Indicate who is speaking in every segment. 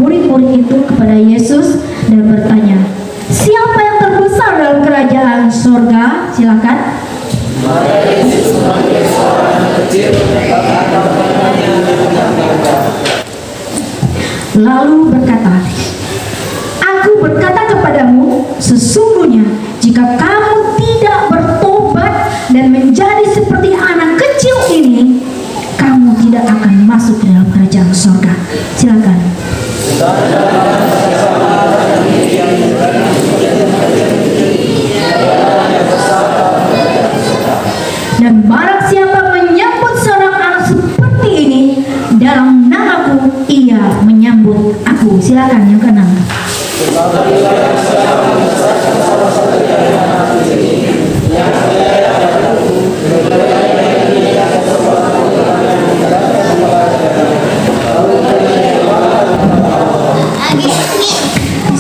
Speaker 1: murid-murid itu kepada Yesus dan bertanya, siapa yang terbesar dalam kerajaan surga? Silakan. Lalu berkata, aku berkata kepadamu, sesungguhnya jika kamu tidak bertobat dan menjadi seperti anak kecil ini, kamu tidak akan masuk ke dalam kerajaan surga. Silakan. Dan barang siapa menyambut seorang anak seperti ini dalam namaku, ia menyambut aku. Silakan yang keenam.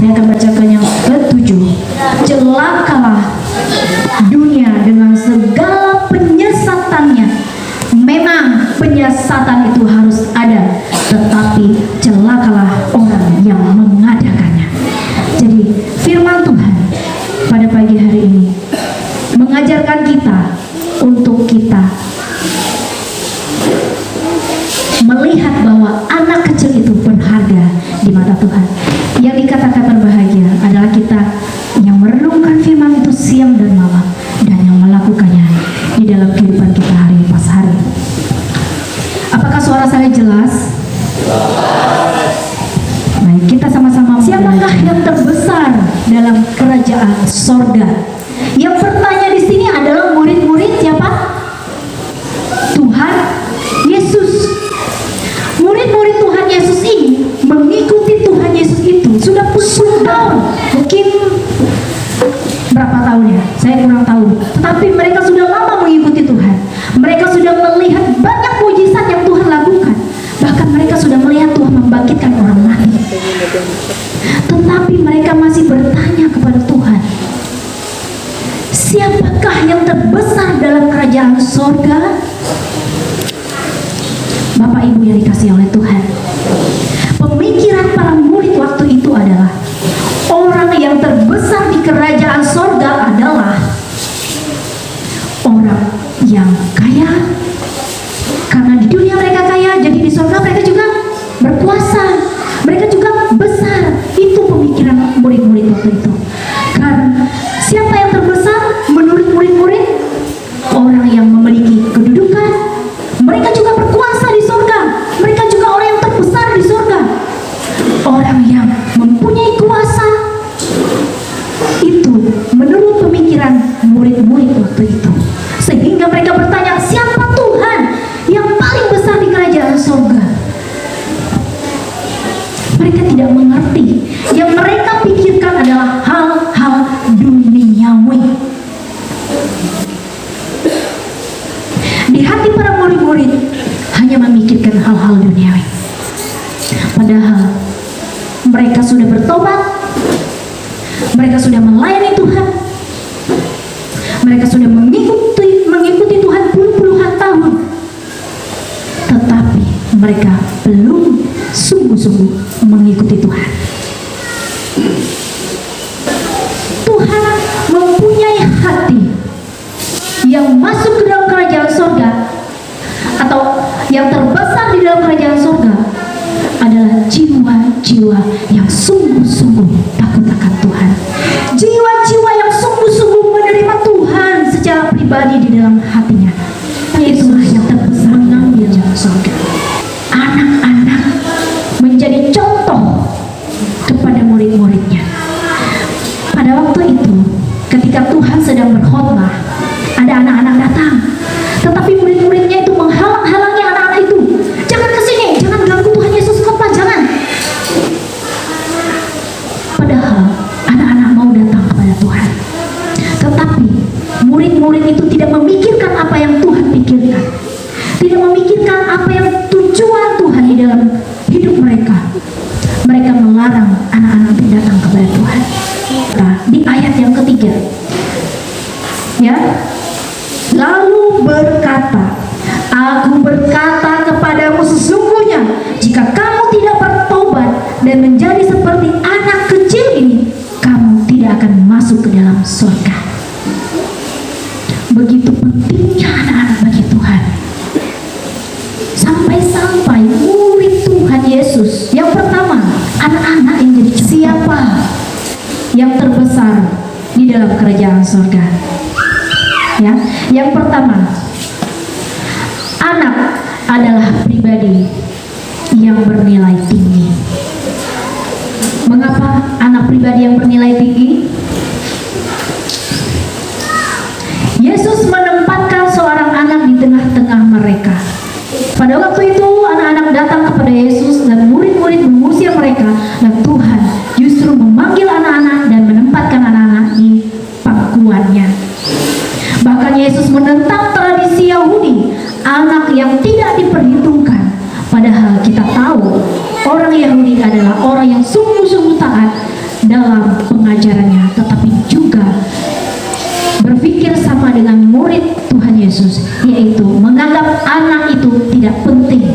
Speaker 1: Saya akan bacakan yang ketujuh. Celakalah dunia dengan segala penyesatannya. Memang penyesatan itu harus ada, tetapi celakalah orang yang mengadakannya. Jadi firman Tuhan pada pagi hari ini mengajarkan kita untuk kita melihat bahwa anak kecil itu berharga di mata Tuhan. Yang dikatakan berbahagia adalah kita yang merenungkan firman itu siang dan malam dan yang melakukannya di dalam kehidupan kita hari pas hari. Apakah suara saya jelas? Baik, kita sama-sama. Siapakah yang terbesar dalam kerajaan sorga? Yang bertanya di sini adalah murid-murid siapa? Tuhan Yesus. Murid-murid Tuhan Yesus ini mengikuti Tuhan Yesus itu sudah 10 tahun. Mungkin berapa tahun ya? Saya kurang tahu. Tetapi mereka sudah lama mengikuti Tuhan. Mereka sudah melihat banyak mujizat yang Tuhan lakukan. Bahkan mereka sudah melihat Tuhan membangkitkan orang mati. Tetapi mereka masih bertanya kepada Tuhan, siapakah yang terbesar dalam kerajaan surga? Bapak Ibu yang dikasihi oleh Tuhan, pemikiran para murid waktu itu adalah orang yang terbesar di kerajaan surga adalah orang yang kaya. Karena di dunia mereka kaya, jadi di surga mereka juga berkuasa, mereka juga besar. Itu pemikiran murid-murid waktu itu. Karena siapa yang terbesar menurut murid-murid? Orang yang memiliki kedudukan, mereka juga berkuasa di surga. Mereka juga orang yang terbesar di surga. Orang yang mempunyai kuasa. Itu menurut pemikiran murid-murid waktu itu. Sehingga mereka bertanya, siapa Tuhan yang paling besar di kerajaan surga? Mereka tidak mengerti. Yang mereka pikirkan adalah hal-hal duniawi. Di hati para murid-murid hanya memikirkan hal-hal duniawi. Padahal mereka sudah bertobat, mereka sudah melayani Tuhan, mereka sudah mengikuti Tuhan puluhan tahun. Tetapi mereka belum sungguh-sungguh mengikuti Tuhan. Tuhan mempunyai hati yang masuk ke dalam kerajaan surga, atau yang terbesar di dalam kerajaan surga adalah jiwa-jiwa yang sungguh-sungguh takut akan Tuhan, jiwa-jiwa yang sungguh-sungguh menerima Tuhan secara pribadi di dalam hatinya. Itulah yang terbesar di kerajaan surga. Anak-anak menjadi contoh kepada murid-muridnya. Pada waktu itu, ketika Tuhan sedang berkhotbah, ada anak-anak datang, tetapi murid-muridnya itu menghalang-halangi anak-anak itu. Jangan kesini, jangan ganggu Tuhan Yesus khotbah, jangan. Padahal anak-anak mau datang kepada Tuhan, tetapi murid-murid itu tidak memikirkan apa yang Tuhan pikirkan, tidak memikirkan apa yang tujuan Tuhan di dalam hidup mereka. Mereka melarang anak-anak itu datang kepada Tuhan. Nah, di ayat yang ketiga, ya, lalu berkata, aku berkata kepadamu, sesungguhnya jika kamu tidak bertobat dan menjadi seperti anak kecil ini, kamu tidak akan masuk ke dalam surga. Begitu pentingnya anak-anak bagi Tuhan. Sampai-sampai murid Tuhan Yesus yang pertama, anak-anak yang jadi siapa yang terbesar di dalam kerajaan surga? Ya, yang pertama, anak adalah pribadi yang bernilai tinggi. Mengapa anak pribadi yang bernilai tinggi? Yesus menempatkan seorang anak di tengah-tengah mereka. Pada waktu itu anak-anak datang kepada Yesus dan murid-murid mengusir mereka, dan Tuhan justru memanggil anak-anak dan menempatkan anak-anak di pangkuannya. Bahkan Yesus menentang tradisi Yahudi, anak yang tidak diperhitungkan. Padahal kita tahu orang Yahudi adalah orang yang sungguh-sungguh taat dalam pengajarannya, tetapi juga berpikir sama dengan murid Tuhan Yesus, yaitu menganggap anak itu tidak penting.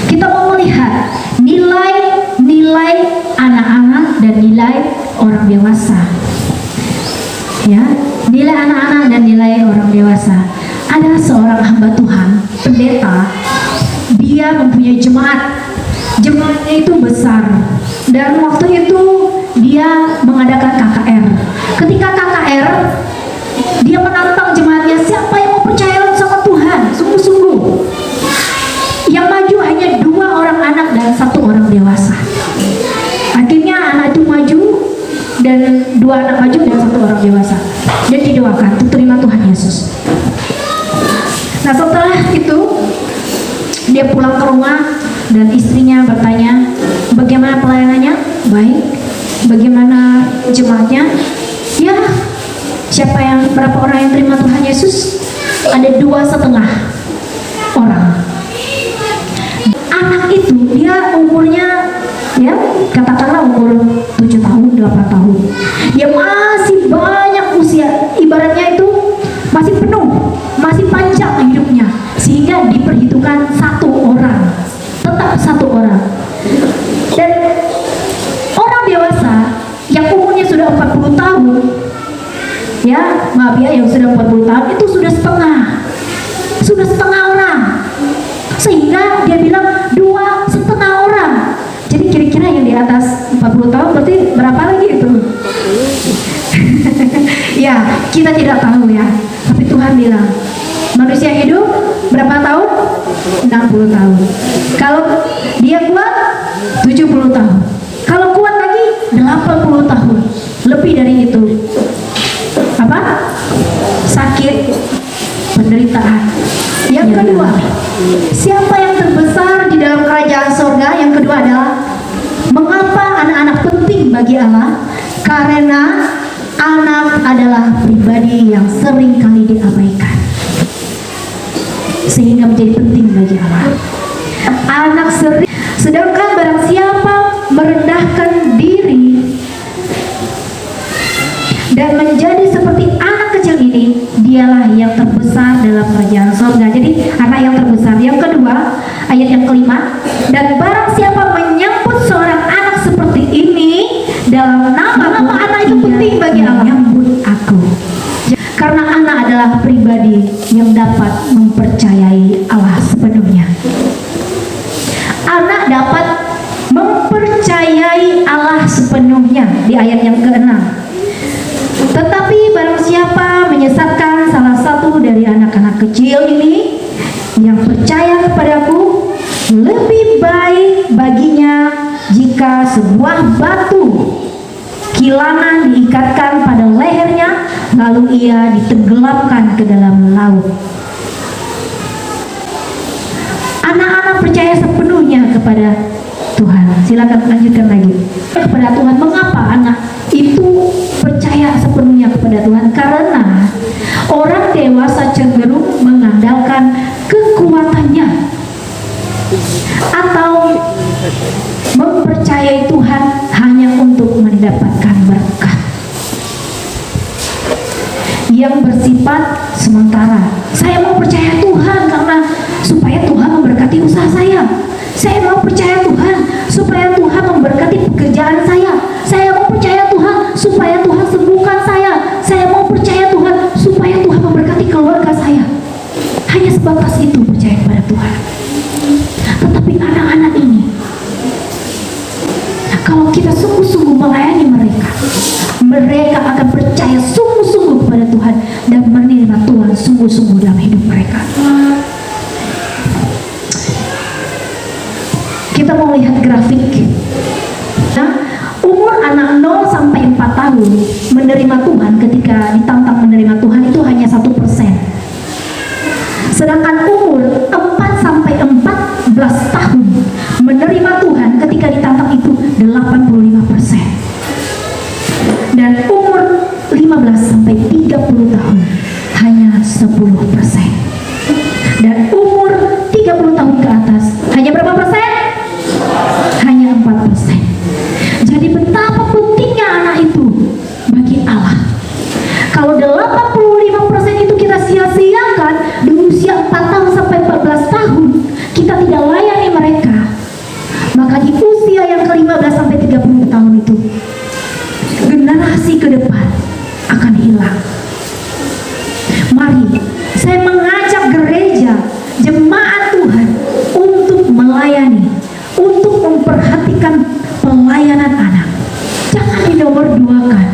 Speaker 1: Kita mau melihat nilai-nilai anak-anak dan nilai orang dewasa. Ya, nilai anak-anak dan nilai orang dewasa. Ada seorang hamba Tuhan, pendeta, dia mempunyai jemaat. Jemaatnya itu besar, dan waktu itu dia mengadakan KKR. Ketika KKR, dia menantang jemaatnya, siapa yang mau percaya sama Tuhan sungguh-sungguh. Yang maju hanya 2 orang anak dan 1 orang dewasa. Akhirnya anak itu maju, dan 2 anak maju dan 1 orang dewasa, dan didoakan untuk terima Tuhan Yesus. Nah, setelah itu dia pulang ke rumah dan istrinya bertanya, bagaimana pelayanannya? Baik. Bagaimana jemaatnya? Ya, berapa orang yang terima Tuhan Yesus? Ada 2,5 orang. Anak itu dia umurnya, ya katakanlah umur 7 tahun, 8 tahun. Dia masih banyak usia, ibaratnya itu masih penuh, masih panjang hidupnya, sehingga diperhitungkan 1 orang, tetap 1 orang. Dan orang dewasa yang umurnya sudah 40 tahun, ya maaf ya, yang sudah 40 tahun itu sudah setengah orang, sehingga dia bilang 2,5 orang. Jadi kira-kira yang di atas 40 tahun berarti berapa lagi itu? Ya, kita tidak tahu ya, tapi Tuhan bilang manusia hidup berapa tahun? 60 tahun. Kalau dia kuat 70 tahun. Kalau kuat lagi 80 tahun. Lebih dari itu. Apa? Sakit, penderitaan. Yang kedua, siapa yang terbesar di dalam kerajaan surga? Yang kedua adalah, mengapa anak-anak penting bagi Allah? Karena anak adalah pribadi yang sering kali diabaikan, sehingga menjadi penting bagi Allah. Anak sering, sedangkan barang siapa merendahkan diri dan menjadi seperti anak kecil ini, dialah yang terbesar dalam kerajaan surga. Jadi anak yang terbesar. Yang kedua, ayat yang kelima, dan barang siapa menyambut seorang anak seperti ini dalam nama anak itu penting bagi Allah, menyambut aku. Karena anak adalah pribadi yang dapat mempercayai Allah sepenuhnya. Anak dapat mempercayai Allah sepenuhnya di ayat yang ke-6. Tetapi barang siapa menyesatkan salah satu dari anak-anak kecil ini yang percaya kepadaku, lebih baik baginya jika sebuah batu kilangan diikatkan pada lehernya, lalu ia ditenggelamkan ke dalam laut. Anak-anak percaya sepenuhnya kepada Tuhan. Silakan lanjutkan lagi. Kepada Tuhan. Mengapa anak itu percaya sepenuhnya kepada Tuhan? Karena orang dewasa cenderung mengandalkan kekuatannya atau mempercayai Tuhan hanya untuk mendapatkan berkat yang bersifat sementara. Saya mau percaya Tuhan karena supaya Tuhan memberkati usaha saya. Saya mau percaya Tuhan supaya Tuhan memberkati Kalau kita sungguh-sungguh melayani mereka, mereka akan percaya sungguh-sungguh kepada Tuhan dan menerima Tuhan sungguh-sungguh dalam hidup mereka. Kita mau lihat grafik. Nah, umur anak 0 sampai 4 tahun menerima Tuhan, ketika ditantang menerima Tuhan itu hanya 1%. Sedangkan umur 4 sampai 14 tahun menerima Tuhan ketika ditantang itu 85%. Dan umur 15 sampai 30 tahun hanya 10%. Dan umur 30 tahun ke atas hanya berapa persen? Hanya 4%. Jadi betapa pentingnya anak itu bagi Allah. Kalau 85% itu kita sia-siakan di usia 4 tahun sampai 14 tahun, kita tidak layani mereka, maka di usia yang ke-15 sampai 30 tahun itu, generasi ke depan akan hilang. Mari, saya mengajak gereja, jemaat Tuhan untuk melayani, untuk memperhatikan pelayanan anak. Jangan dinomor duakan,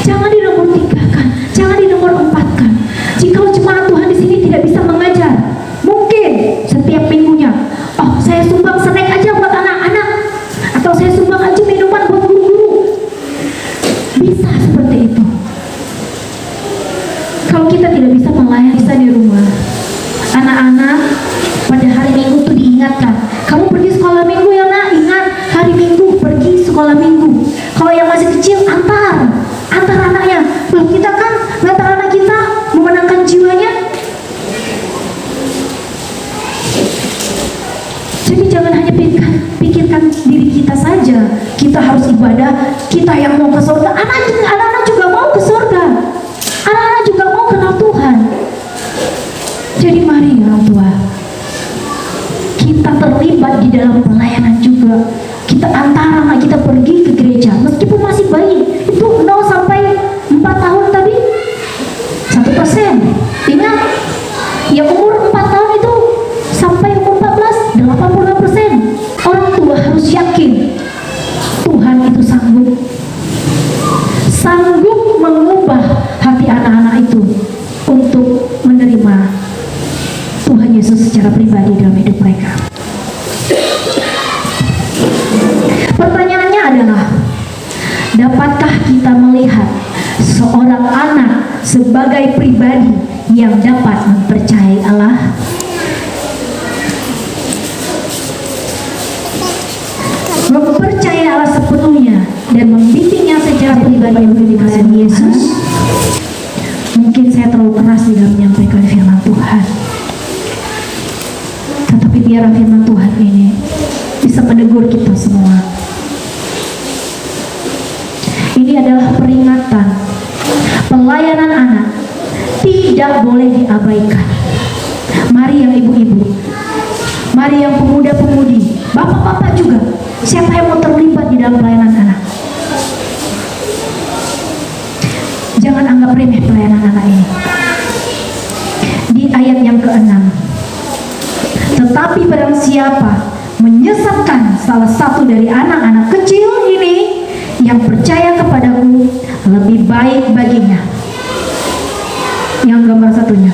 Speaker 1: jangan dinomor tigakan, jangan dinomor empatkan. Jika jemaat Tuhan di sini tidak bisa mengajar, mungkin setiap minggunya, oh saya sumbang snack aja buat anak-anak, atau saya sumbang aja minuman buat guru-guru. Bisa seperti itu. Kalau kita tidak bisa melayani di rumah, anak-anak pada hari Minggu tuh diingatkan, kamu pergi sekolah Minggu ya nak, ingat hari Minggu pergi sekolah Minggu. Kalau yang masih kecil antar anaknya. Loh, kita kan ngantar anak kita memenangkan jiwanya. Jadi jangan hanya pikirkan diri kita saja, kita harus ibadah, kita yang mau ke surga. Anak-anak juga mau ke surga, anak-anak juga mau kenal Tuhan. Jadi mari orang tua, kita terlibat di dalam pelayanan juga. Kita antara anak kita pergi ke gereja, meskipun masih bayi, itu 0 sampai 4 tahun tadi 1%. Ingat, yang umur 4 tahun itu sampai umur 14, 85%. Orang tua harus yakin Tuhan itu sanggup mengubah hati anak-anak itu untuk menerima Tuhan Yesus secara pribadi dalam hidup mereka. Pertanyaannya adalah, dapatkah kita melihat seorang anak sebagai pribadi yang dapat mempercayai Allah? Mempercayai Allah sepenuhnya dan membimbingnya secara pribadi menjadi Tuhan Yesus. Mungkin saya terlalu keras di dalam menyampaikan firman Tuhan, tetapi biar firman Tuhan ini bisa menegur kita semua. Ini adalah peringatan, pelayanan anak tidak boleh diabaikan. Mari yang ibu-ibu, mari yang pemuda-pemudi, bapak-bapak juga, siapa yang mau terlibat di dalam pelayanan anak, jangan anggap remeh pelayanan anak ini. Di ayat yang ke-6, tetapi barang siapa menyesatkan salah satu dari anak-anak kecil ini yang percaya kepadaku, lebih baik baginya. Yang gambar satunya,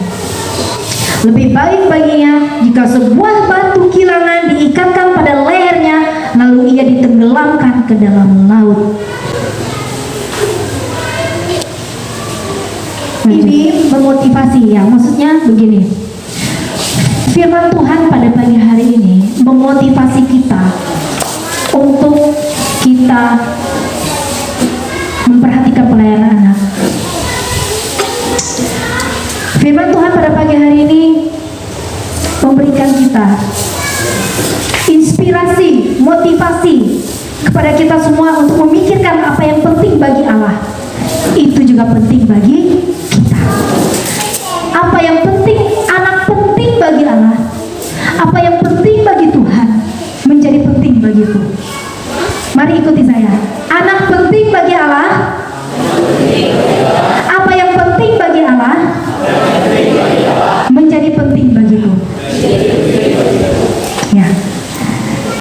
Speaker 1: lebih baik baginya jika sebuah batu kilangan diikatkan pada lehernya, lalu ia ditenggelamkan ke dalam laut. Ini memotivasi ya, maksudnya begini. Firman Tuhan pada pagi hari ini memotivasi kita untuk kita memperhatikan pelayanan anak. Firman Tuhan pada pagi hari ini memberikan kita inspirasi, motivasi kepada kita semua untuk memikirkan apa yang penting bagi Allah. Itu juga penting bagi kita. Apa yang penting, anak penting bagi Allah. Apa yang penting bagi Tuhan menjadi penting bagiku. Mari ikuti saya. Anak penting bagi Allah,